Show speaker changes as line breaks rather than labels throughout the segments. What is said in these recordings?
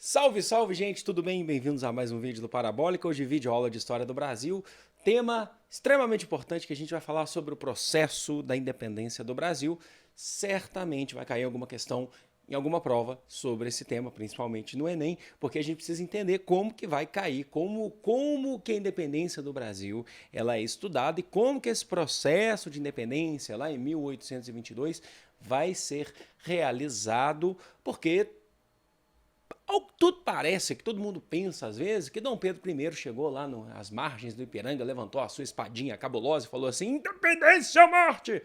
Salve, salve, gente, tudo bem? Bem-vindos a mais um vídeo do Parabólica. Hoje vídeo aula de História do Brasil. Tema extremamente importante que a gente vai falar sobre o processo da independência do Brasil. Certamente vai cair alguma questão em alguma prova sobre esse tema, principalmente no Enem, porque a gente precisa entender como que vai cair, como que a independência do Brasil ela é estudada e como que esse processo de independência lá em 1822 vai ser realizado, porque ao que tudo parece, que todo mundo pensa às vezes, que Dom Pedro I chegou lá às margens do Ipiranga, levantou a sua espadinha cabulosa e falou assim, independência ou morte!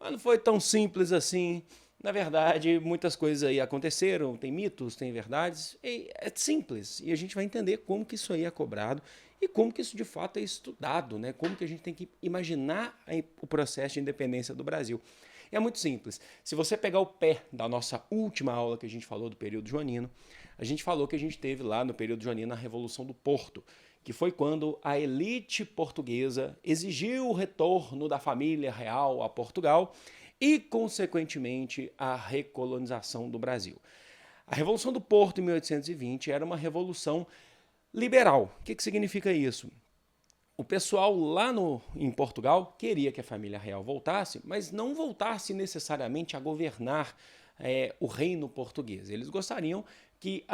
Mas não foi tão simples assim. Na verdade, muitas coisas aí aconteceram, tem mitos, tem verdades, é simples. E a gente vai entender como que isso aí é cobrado e como que isso de fato é estudado, né? Como que a gente tem que imaginar o processo de independência do Brasil. É muito simples. Se você pegar o pé da nossa última aula que a gente falou do período joanino, a gente falou que a gente teve lá no período joanino a Revolução do Porto, que foi quando a elite portuguesa exigiu o retorno da família real a Portugal e, consequentemente, a recolonização do Brasil. A Revolução do Porto, em 1820, era uma revolução liberal. O que significa isso? O pessoal lá em Portugal queria que a família real voltasse, mas não voltasse necessariamente a governar o reino português. Eles gostariam que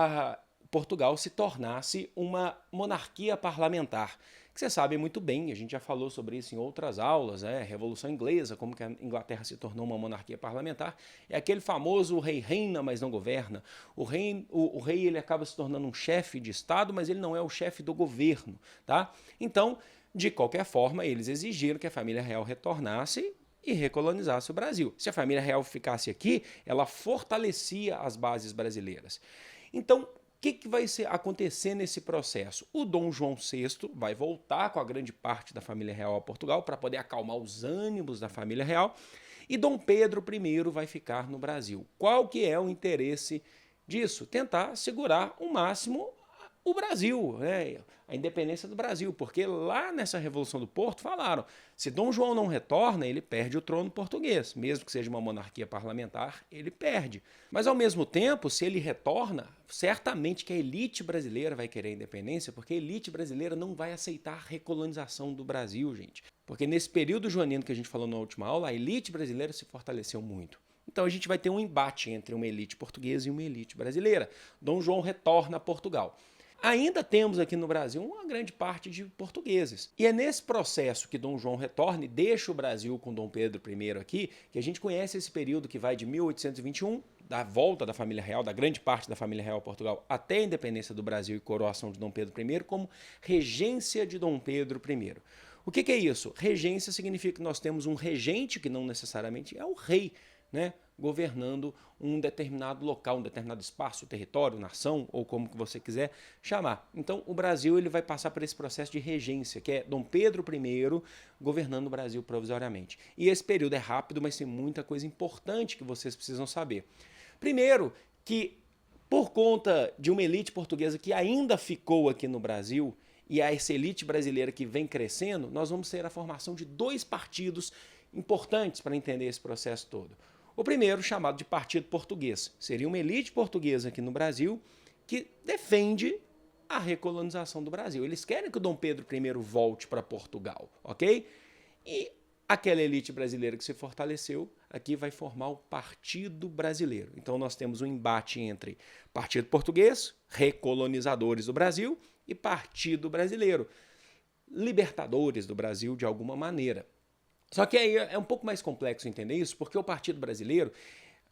Portugal se tornasse uma monarquia parlamentar. Que você sabe muito bem, a gente já falou sobre isso em outras aulas, Revolução Inglesa, como que a Inglaterra se tornou uma monarquia parlamentar. É aquele famoso o rei reina, mas não governa. O rei ele acaba se tornando um chefe de Estado, mas ele não é o chefe do governo, tá? Então, de qualquer forma, eles exigiram que a família real retornasse e recolonizasse o Brasil. Se a família real ficasse aqui, ela fortalecia as bases brasileiras. Então, o que vai acontecer nesse processo? O Dom João VI vai voltar com a grande parte da família real a Portugal para poder acalmar os ânimos da família real e Dom Pedro I vai ficar no Brasil. Qual que é o interesse disso? Tentar segurar o máximo o Brasil, a independência do Brasil, porque lá nessa Revolução do Porto falaram, se Dom João não retorna, ele perde o trono português, mesmo que seja uma monarquia parlamentar, ele perde. Mas ao mesmo tempo, se ele retorna, certamente que a elite brasileira vai querer a independência, porque a elite brasileira não vai aceitar a recolonização do Brasil, gente. Porque nesse período joanino que a gente falou na última aula, a elite brasileira se fortaleceu muito. Então a gente vai ter um embate entre uma elite portuguesa e uma elite brasileira. Dom João retorna a Portugal. Ainda temos aqui no Brasil uma grande parte de portugueses. E é nesse processo que Dom João retorna e deixa o Brasil com Dom Pedro I aqui, que a gente conhece esse período que vai de 1821, da volta da família real, da grande parte da família real a Portugal, até a independência do Brasil e coroação de Dom Pedro I, como regência de Dom Pedro I. O que é isso? Regência significa que nós temos um regente, que não necessariamente é o rei, governando um determinado local, um determinado espaço, território, nação, ou como que você quiser chamar. Então, o Brasil ele vai passar por esse processo de regência, que é Dom Pedro I governando o Brasil provisoriamente. E esse período é rápido, mas tem muita coisa importante que vocês precisam saber. Primeiro, que por conta de uma elite portuguesa que ainda ficou aqui no Brasil, e essa elite brasileira que vem crescendo, nós vamos ter a formação de dois partidos importantes para entender esse processo todo. O primeiro, chamado de Partido Português, seria uma elite portuguesa aqui no Brasil que defende a recolonização do Brasil. Eles querem que o Dom Pedro I volte para Portugal, ok? E aquela elite brasileira que se fortaleceu aqui vai formar o Partido Brasileiro. Então nós temos um embate entre Partido Português, recolonizadores do Brasil, e Partido Brasileiro, libertadores do Brasil de alguma maneira. Só que aí é um pouco mais complexo entender isso, porque o Partido Brasileiro,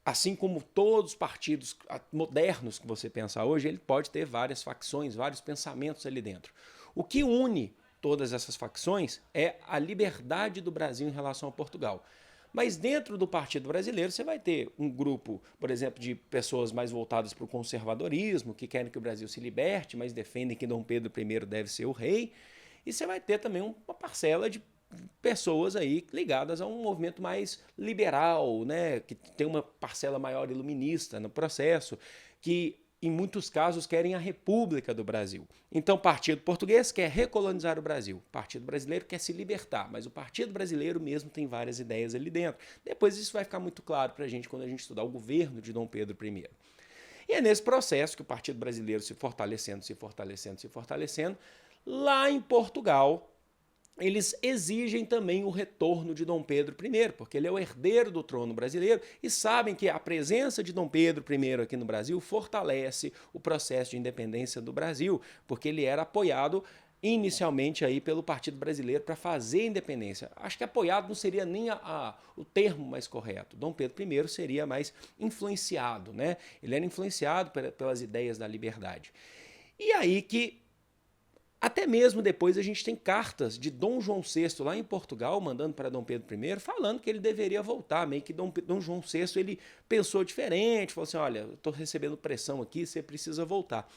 assim como todos os partidos modernos que você pensa hoje, ele pode ter várias facções, vários pensamentos ali dentro. O que une todas essas facções é a liberdade do Brasil em relação a Portugal. Mas dentro do Partido Brasileiro você vai ter um grupo, por exemplo, de pessoas mais voltadas para o conservadorismo, que querem que o Brasil se liberte, mas defendem que Dom Pedro I deve ser o rei. E você vai ter também uma parcela de pessoas aí ligadas a um movimento mais liberal, que tem uma parcela maior iluminista no processo, que em muitos casos querem a República do Brasil. Então o Partido Português quer recolonizar o Brasil, o Partido Brasileiro quer se libertar, mas o Partido Brasileiro mesmo tem várias ideias ali dentro. Depois isso vai ficar muito claro para a gente quando a gente estudar o governo de Dom Pedro I. E é nesse processo que o Partido Brasileiro se fortalecendo, se fortalecendo, se fortalecendo, lá em Portugal, eles exigem também o retorno de Dom Pedro I, porque ele é o herdeiro do trono brasileiro e sabem que a presença de Dom Pedro I aqui no Brasil fortalece o processo de independência do Brasil, porque ele era apoiado inicialmente aí pelo Partido Brasileiro para fazer a independência. Acho que apoiado não seria nem o termo mais correto. Dom Pedro I seria mais influenciado, né? Ele era influenciado pelas ideias da liberdade. E aí que até mesmo depois a gente tem cartas de Dom João VI lá em Portugal, mandando para Dom Pedro I, falando que ele deveria voltar. Meio que Dom João VI ele pensou diferente, falou assim, olha, eu estou recebendo pressão aqui, você precisa voltar.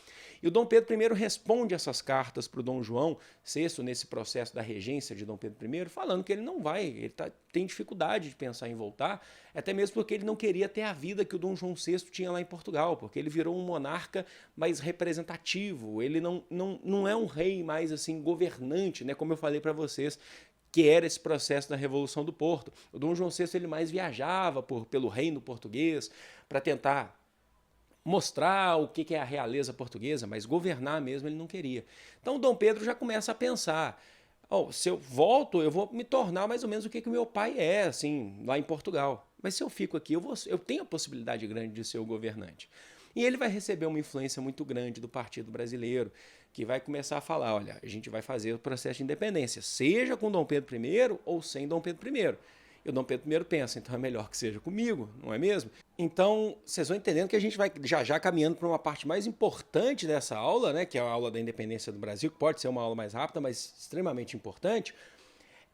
E o Dom Pedro I responde essas cartas para o Dom João VI, nesse processo da regência de Dom Pedro I, falando que ele não vai, ele tem dificuldade de pensar em voltar, até mesmo porque ele não queria ter a vida que o Dom João VI tinha lá em Portugal, porque ele virou um monarca mais representativo, ele não é um rei mais assim governante, né, como eu falei para vocês, que era esse processo da Revolução do Porto. O Dom João VI ele mais viajava pelo reino português para tentar mostrar o que é a realeza portuguesa, mas governar mesmo ele não queria. Então Dom Pedro já começa a pensar, se eu volto, eu vou me tornar mais ou menos o que meu pai é, assim, lá em Portugal. Mas se eu fico aqui, eu tenho a possibilidade grande de ser o governante. E ele vai receber uma influência muito grande do Partido Brasileiro, que vai começar a falar, olha, a gente vai fazer o processo de independência, seja com Dom Pedro I ou sem Dom Pedro I. E o Dom Pedro I pensa, então é melhor que seja comigo, não é mesmo? Então, vocês vão entendendo que a gente vai já caminhando para uma parte mais importante dessa aula, né, que é a aula da independência do Brasil, que pode ser uma aula mais rápida, mas extremamente importante,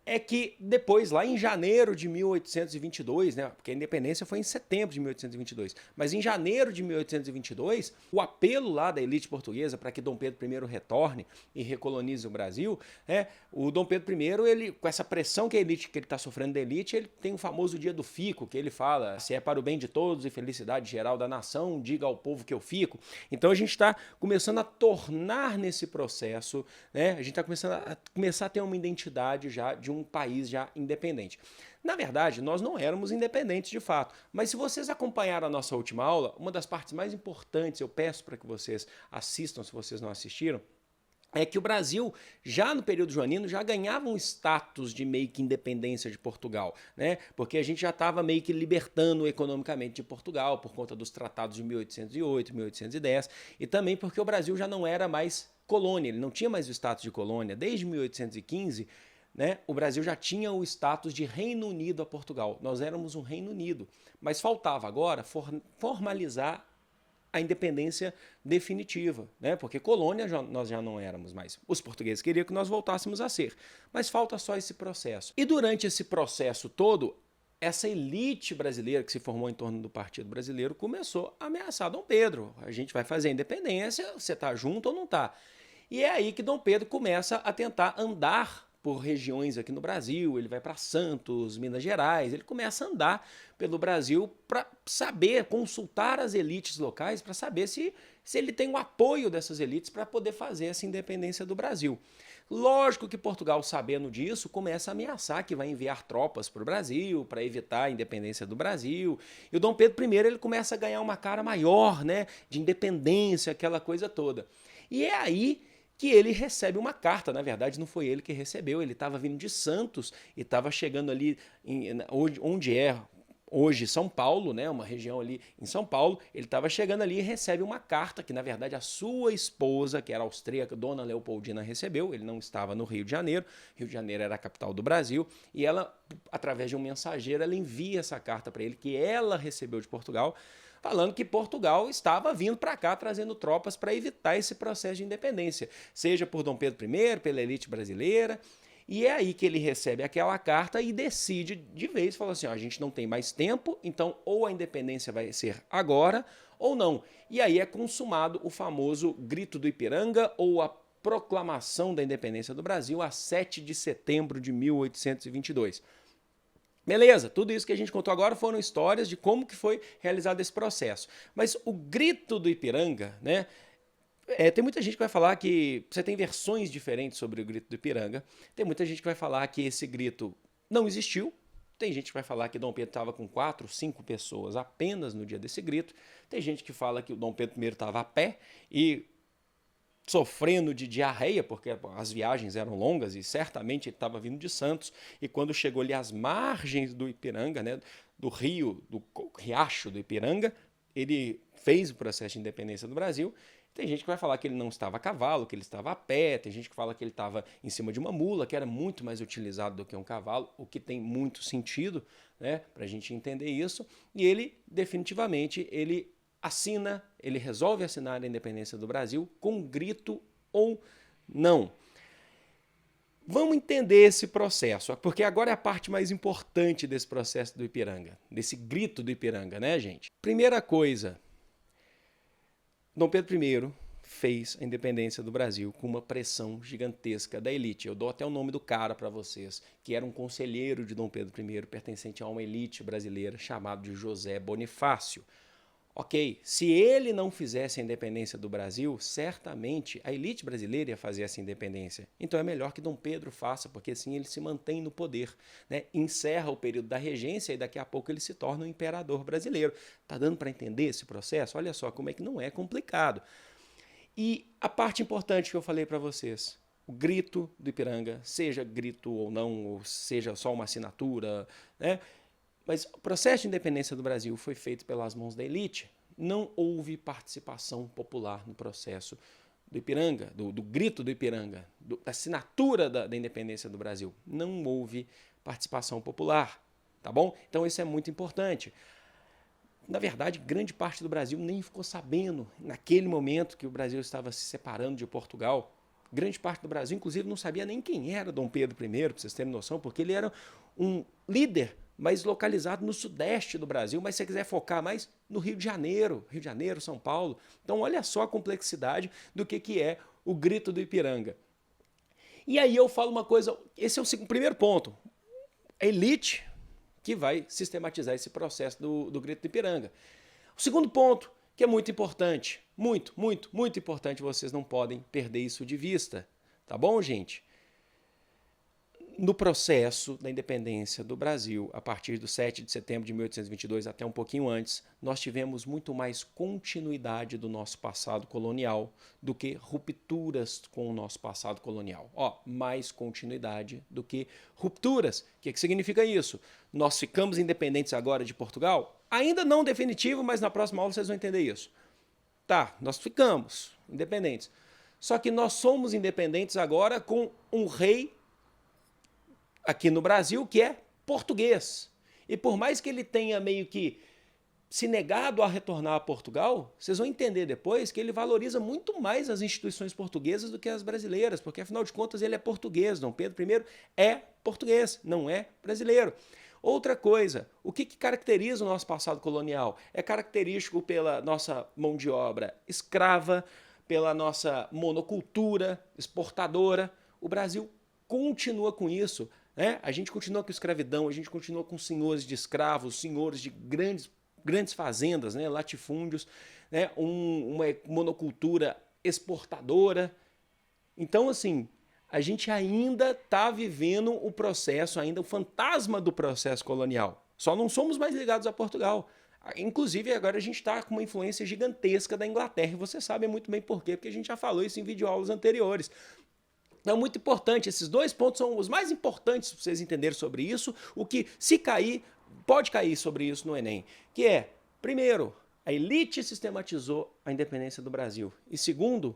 é que depois, lá em janeiro de 1822, né, porque a independência foi em setembro de 1822, mas em janeiro de 1822, o apelo lá da elite portuguesa para que Dom Pedro I retorne e recolonize o Brasil, o Dom Pedro I, ele, com essa pressão que ele está sofrendo da elite, ele tem o famoso dia do fico, que ele fala, se é para o bem de todos e felicidade geral da nação, diga ao povo que eu fico. Então a gente está começando a tornar nesse processo, né, a gente está começar a ter uma identidade já de um país já independente. Na verdade, nós não éramos independentes de fato, mas se vocês acompanharam a nossa última aula, uma das partes mais importantes, eu peço para que vocês assistam se vocês não assistiram, é que o Brasil, já no período joanino, já ganhava um status de meio que independência de Portugal, né? Porque a gente já estava meio que libertando economicamente de Portugal por conta dos tratados de 1808, 1810 e também porque o Brasil já não era mais colônia, ele não tinha mais o status de colônia. Desde 1815, né, o Brasil já tinha o status de Reino Unido a Portugal. Nós éramos um Reino Unido, mas faltava agora formalizar a independência definitiva, né? Porque colônia nós já não éramos mais. Os portugueses queriam que nós voltássemos a ser, mas falta só esse processo. E durante esse processo todo, essa elite brasileira que se formou em torno do Partido Brasileiro começou a ameaçar Dom Pedro. A gente vai fazer a independência, você está junto ou não está? E é aí que Dom Pedro começa a tentar andar por regiões aqui no Brasil, ele vai para Santos, Minas Gerais, ele começa a andar pelo Brasil para saber, consultar as elites locais para saber se ele tem o apoio dessas elites para poder fazer essa independência do Brasil. Lógico que Portugal, sabendo disso, começa a ameaçar que vai enviar tropas para o Brasil para evitar a independência do Brasil. E o Dom Pedro I ele começa a ganhar uma cara maior, né, de independência, aquela coisa toda. E é aí que ele recebe uma carta. Na verdade, não foi ele que recebeu, ele estava vindo de Santos e estava chegando ali onde é hoje São Paulo, né, uma região ali em São Paulo. Ele estava chegando ali e recebe uma carta que, na verdade, a sua esposa, que era austríaca, Dona Leopoldina, recebeu. Ele não estava no Rio de Janeiro. Rio de Janeiro era a capital do Brasil. E ela, através de um mensageiro, ela envia essa carta para ele, que ela recebeu de Portugal, falando que Portugal estava vindo para cá trazendo tropas para evitar esse processo de independência, seja por Dom Pedro I, pela elite brasileira. E é aí que ele recebe aquela carta e decide de vez, fala assim, ó, a gente não tem mais tempo, então ou a independência vai ser agora ou não. E aí é consumado o famoso Grito do Ipiranga ou a Proclamação da Independência do Brasil a 7 de setembro de 1822. Beleza, tudo isso que a gente contou agora foram histórias de como que foi realizado esse processo. Mas o Grito do Ipiranga, né? Tem muita gente que vai falar que você tem versões diferentes sobre o Grito do Ipiranga. Tem muita gente que vai falar que esse grito não existiu, Tem gente que vai falar que Dom Pedro estava com 4, 5 pessoas apenas no dia desse grito. Tem gente que fala que o Dom Pedro I estava a pé e sofrendo de diarreia, porque as viagens eram longas e certamente ele estava vindo de Santos. E quando chegou ali às margens do Ipiranga, né, do rio, do riacho do Ipiranga, ele fez o processo de independência do Brasil. Tem gente que vai falar que ele não estava a cavalo, que ele estava a pé, tem gente que fala que ele estava em cima de uma mula, que era muito mais utilizado do que um cavalo, o que tem muito sentido, né, para a gente entender isso. E ele, definitivamente, ele assina, ele resolve assinar a independência do Brasil com grito ou não. Vamos entender esse processo, porque agora é a parte mais importante desse processo do Ipiranga, desse grito do Ipiranga, né, gente? Primeira coisa, Dom Pedro I fez a independência do Brasil com uma pressão gigantesca da elite. Eu dou até o nome do cara para vocês, que era um conselheiro de Dom Pedro I, pertencente a uma elite brasileira chamado de José Bonifácio. Ok, se ele não fizesse a independência do Brasil, certamente a elite brasileira ia fazer essa independência. Então é melhor que Dom Pedro faça, porque assim ele se mantém no poder, né? Encerra o período da regência e daqui a pouco ele se torna um imperador brasileiro. Tá dando para entender esse processo? Olha só como é que não é complicado. E a parte importante que eu falei para vocês, o grito do Ipiranga, seja grito ou não, ou seja só uma assinatura, né? Mas o processo de independência do Brasil foi feito pelas mãos da elite. Não houve participação popular no processo do Ipiranga, do grito do Ipiranga, da assinatura da independência do Brasil. Não houve participação popular, tá bom? Então isso é muito importante. Na verdade, grande parte do Brasil nem ficou sabendo, naquele momento que o Brasil estava se separando de Portugal. Grande parte do Brasil, inclusive, não sabia nem quem era Dom Pedro I, para vocês terem noção, porque ele era um líder, mas localizado no sudeste do Brasil, mas se você quiser focar mais no Rio de Janeiro, São Paulo. Então olha só a complexidade do que é o grito do Ipiranga. E aí eu falo uma coisa, esse é o primeiro ponto, a elite que vai sistematizar esse processo do grito do Ipiranga. O segundo ponto, que é muito importante, muito importante, vocês não podem perder isso de vista, tá bom, gente? No processo da independência do Brasil, a partir do 7 de setembro de 1822 até um pouquinho antes, nós tivemos muito mais continuidade do nosso passado colonial do que rupturas com o nosso passado colonial. Mais continuidade do que rupturas. O que significa isso? Nós ficamos independentes agora de Portugal? Ainda não definitivo, mas na próxima aula vocês vão entender isso. Tá, nós ficamos independentes. Só que nós somos independentes agora com um rei aqui no Brasil, que é português. E por mais que ele tenha meio que se negado a retornar a Portugal, vocês vão entender depois que ele valoriza muito mais as instituições portuguesas do que as brasileiras, porque afinal de contas ele é português. Dom Pedro I é português, não é brasileiro. Outra coisa, o que caracteriza o nosso passado colonial? É característico pela nossa mão de obra escrava, pela nossa monocultura exportadora. O Brasil continua com isso. A gente continua com escravidão, a gente continua com senhores de escravos, senhores de grandes fazendas, né, latifúndios, né, uma monocultura exportadora. Então, assim, a gente ainda está vivendo o processo, ainda o fantasma do processo colonial. Só não somos mais ligados a Portugal. Inclusive, agora a gente está com uma influência gigantesca da Inglaterra, e vocês sabem muito bem por quê, porque a gente já falou isso em videoaulas anteriores. Então, muito importante, esses dois pontos são os mais importantes para vocês entenderem sobre isso, o que, se cair, pode cair sobre isso no Enem, que é, primeiro, a elite sistematizou a independência do Brasil, e segundo,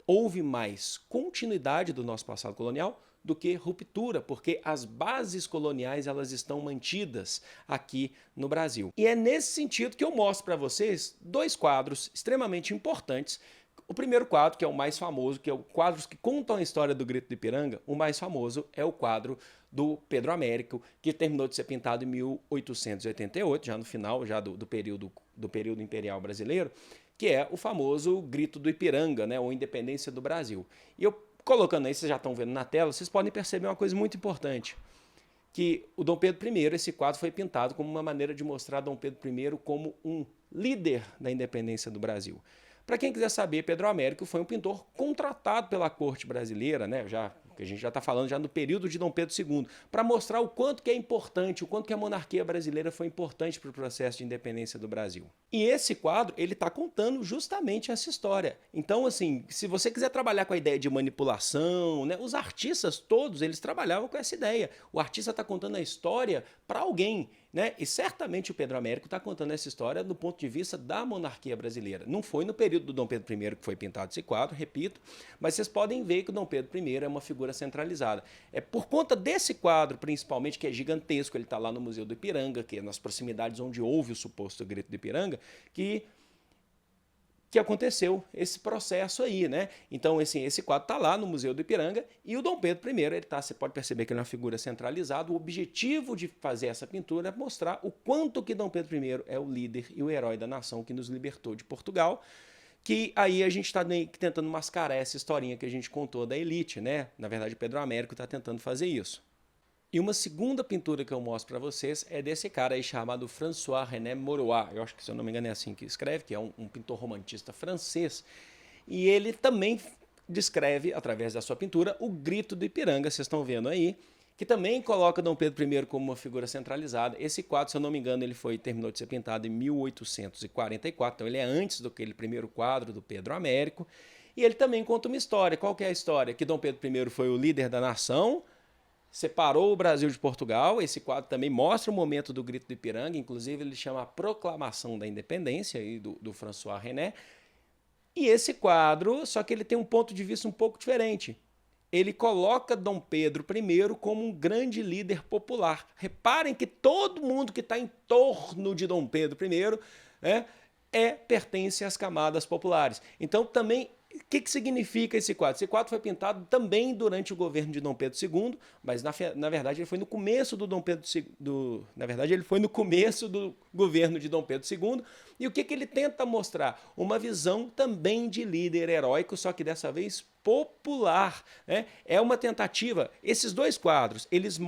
houve mais continuidade do nosso passado colonial do que ruptura, porque as bases coloniais elas estão mantidas aqui no Brasil. E é nesse sentido que eu mostro para vocês dois quadros extremamente importantes. O primeiro quadro, que é o mais famoso, que é o quadros que contam a história do Grito do Ipiranga, o mais famoso é o quadro do Pedro Américo, que terminou de ser pintado em 1888, já no final já do período imperial brasileiro, que é o famoso Grito do Ipiranga, né, ou Independência do Brasil. E eu colocando aí, vocês já estão vendo na tela, vocês podem perceber uma coisa muito importante, que o Dom Pedro I, esse quadro foi pintado como uma maneira de mostrar Dom Pedro I como um líder da independência do Brasil. Para quem quiser saber, Pedro Américo foi um pintor contratado pela corte brasileira, né? Já que a gente já está falando já no período de Dom Pedro II, para mostrar o quanto que é importante, o quanto que a monarquia brasileira foi importante para o processo de independência do Brasil. E esse quadro, ele está contando justamente essa história. Então, assim, se você quiser trabalhar com a ideia de manipulação, né, os artistas todos, eles trabalhavam com essa ideia. O artista está contando a história para alguém, né? E certamente o Pedro Américo está contando essa história do ponto de vista da monarquia brasileira. Não foi no período do Dom Pedro I que foi pintado esse quadro, repito, mas vocês podem ver que o Dom Pedro I é uma figura centralizada. É por conta desse quadro, principalmente, que é gigantesco, ele está lá no Museu do Ipiranga, que é nas proximidades onde houve o suposto grito do Ipiranga, que aconteceu esse processo aí, né? Então, esse quadro está lá no Museu do Ipiranga e o Dom Pedro I, você pode perceber que ele é uma figura centralizada. O objetivo de fazer essa pintura é mostrar o quanto que Dom Pedro I é o líder e o herói da nação que nos libertou de Portugal, que aí a gente está tentando mascarar essa historinha que a gente contou da elite, né? Na verdade, Pedro Américo está tentando fazer isso. E uma segunda pintura que eu mostro para vocês é desse cara aí chamado François-René Maurois. Eu acho que, se eu não me engano, é assim que escreve, que é um pintor romantista francês. E ele também descreve, através da sua pintura, o grito do Ipiranga, vocês estão vendo aí, que também coloca Dom Pedro I como uma figura centralizada. Esse quadro, se eu não me engano, ele terminou de ser pintado em 1844, então ele é antes daquele primeiro quadro do Pedro Américo. E ele também conta uma história. Qual que é a história? Que Dom Pedro I foi o líder da nação, separou o Brasil de Portugal. Esse quadro também mostra o momento do grito do Ipiranga, inclusive ele chama a Proclamação da Independência, aí do François René. E esse quadro, só que ele tem um ponto de vista um pouco diferente. Ele coloca Dom Pedro I como um grande líder popular. Reparem que todo mundo que está em torno de Dom Pedro I pertence às camadas populares. Então também, o que significa esse quadro? Esse quadro foi pintado também durante o governo de Dom Pedro II, mas na verdade ele foi no começo do governo de Dom Pedro II. E o que ele tenta mostrar? Uma visão também de líder heróico, só que dessa vez popular, né? É uma tentativa. Esses dois quadros, eles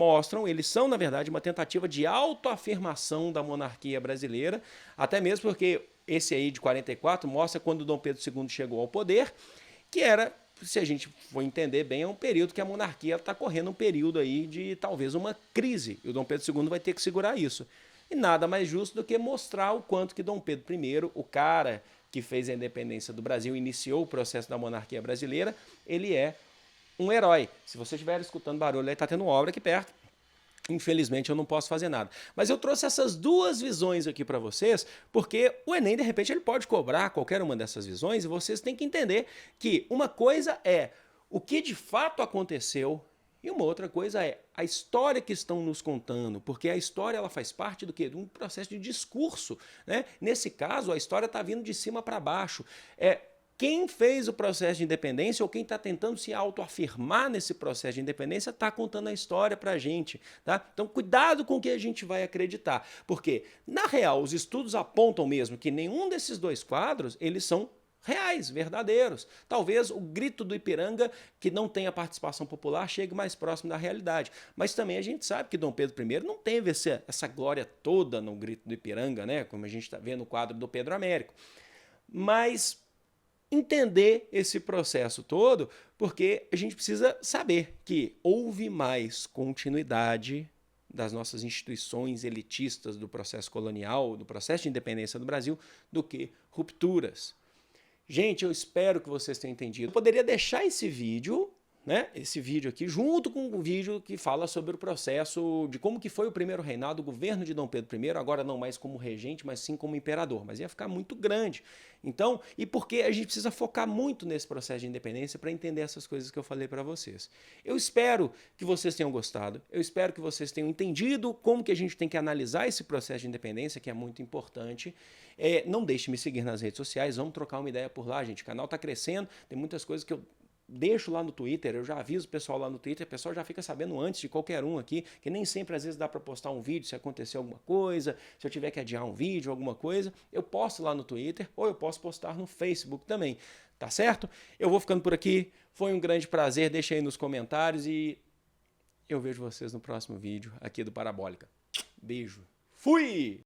são na verdade uma tentativa de autoafirmação da monarquia brasileira, até mesmo porque esse aí de 44 mostra quando Dom Pedro II chegou ao poder, que era, se a gente for entender bem, é um período que a monarquia está correndo um período aí de talvez uma crise, e o Dom Pedro II vai ter que segurar isso. E nada mais justo do que mostrar o quanto que Dom Pedro I, o cara que fez a independência do Brasil, iniciou o processo da monarquia brasileira, ele é um herói. Se você estiver escutando barulho, aí está tendo obra aqui perto. Infelizmente eu não posso fazer nada. Mas eu trouxe essas duas visões aqui para vocês, porque o Enem, de repente, ele pode cobrar qualquer uma dessas visões, e vocês têm que entender que uma coisa é o que de fato aconteceu e uma outra coisa é a história que estão nos contando, porque a história ela faz parte do quê? De um processo de discurso, né? Nesse caso, a história está vindo de cima para baixo. Quem fez o processo de independência ou quem está tentando se autoafirmar nesse processo de independência está contando a história para a gente. Tá? Então, cuidado com o que a gente vai acreditar, porque, na real, os estudos apontam mesmo que nenhum desses dois quadros, eles são reais, verdadeiros. Talvez o grito do Ipiranga, que não tem a participação popular, chegue mais próximo da realidade. Mas também a gente sabe que Dom Pedro I não teve essa glória toda no grito do Ipiranga, né? Como a gente está vendo no quadro do Pedro Américo. Mas entender esse processo todo, porque a gente precisa saber que houve mais continuidade das nossas instituições elitistas do processo colonial, do processo de independência do Brasil, do que rupturas. Gente, eu espero que vocês tenham entendido. Eu poderia deixar esse vídeo, né, esse vídeo aqui, junto com o vídeo que fala sobre o processo de como que foi o primeiro reinado, o governo de Dom Pedro I, agora não mais como regente, mas sim como imperador, mas ia ficar muito grande. Então, e porque a gente precisa focar muito nesse processo de independência para entender essas coisas que eu falei para vocês. Eu espero que vocês tenham gostado, eu espero que vocês tenham entendido como que a gente tem que analisar esse processo de independência, que é muito importante. Não deixe de me seguir nas redes sociais, vamos trocar uma ideia por lá, gente. O canal está crescendo, tem muitas coisas que eu deixo lá no Twitter, eu já aviso o pessoal lá no Twitter, o pessoal já fica sabendo antes de qualquer um aqui, que nem sempre às vezes dá para postar um vídeo se acontecer alguma coisa, se eu tiver que adiar um vídeo, alguma coisa, eu posto lá no Twitter ou eu posso postar no Facebook também, tá certo? Eu vou ficando por aqui, foi um grande prazer, deixa aí nos comentários e eu vejo vocês no próximo vídeo aqui do Parabólica. Beijo, fui!